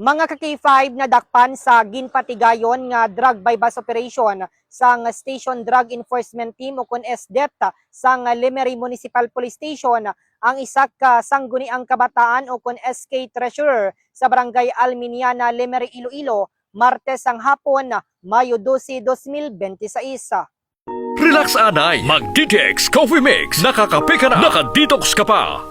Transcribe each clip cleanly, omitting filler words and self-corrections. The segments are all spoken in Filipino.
Mga ka-K5 na dakpan sa ginpatigayon nga drug bypass operation sang Station Drug Enforcement Team o kun SDET sang Lemery Municipal Police Station ang isa ka sangguniang kabataan o kun SK Treasurer sa Barangay Alminiana, Lemery, Iloilo, Martes ang hapon, Mayo 12, 2026. Relax anay, mag-DTX Coffee Mix, nakakape ka na, nakadetox ka pa.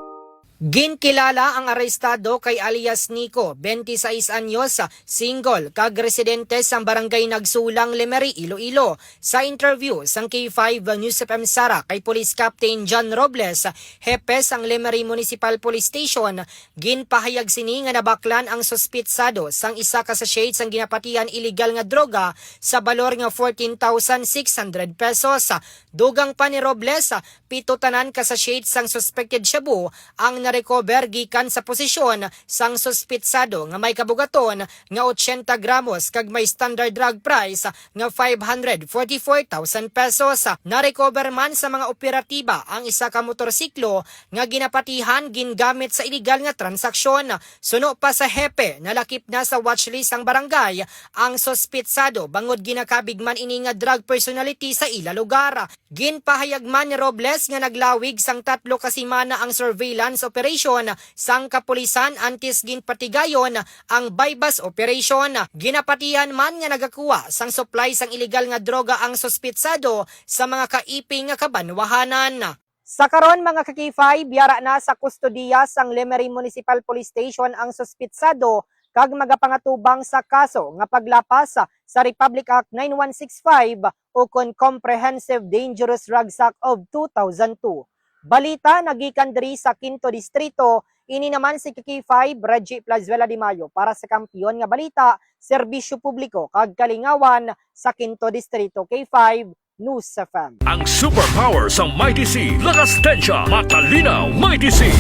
Ginkilala ang arestado kay alias Nico, 26 anyos, single, kag-residente sa barangay Nagsulang, Lemery, Iloilo. Sa interview sang K5 News FM Sara kay Police Captain John Robles, hepe sang Lemery Municipal Police Station, ginpahayag sini nga nabaklan ang suspitsado sang isa ka sachet sang ginapatian illegal nga droga sa balor nga 14,600 pesos. Dugang pa ni Robles, 7 tanan ka sachet sang suspected shabu ang recover gikan sa posisyon sang suspitsado nga may kabugaton nga 80 gramos kag may standard drug price nga 544,000 pesos. Na-recover man sa mga operatiba ang isa ka motorsiklo nga ginapatihan gingamit sa illegal nga transaksyon. Suno pa sa hepe, nalakip na sa watchlist ang barangay ang suspitsado bangod ginakabig man ini nga drug personality sa ila lugar. Ginpahayag man ni Robles nga naglawig sang 3 ka semana ang surveillance operation sang kapulisan antes ginpatigayon ang bypass operation. Ginapatihan man nga nagakuha sang supply sang illegal nga droga ang suspitsado sa mga kaiping nga kabanwahanan. Sa karon mga ka-K5, biyara na sa kustodiya sang Lemery Municipal Police Station ang suspitsado kag magapangatubang sa kaso nga paglapas sa Republic Act 9165 o kon Comprehensive Dangerous Drugs Act of 2002. Balita nagikan diri sa 5 Distrito, ini naman si K5 Reggie Plazuela de Mayo para sa kampiyon nga balita, serbisyo publiko kag kalingawan sa 5 Distrito. K5 News FM. Ang superpower sa Mighty C, lakas tensya, matalinaw, Mighty C.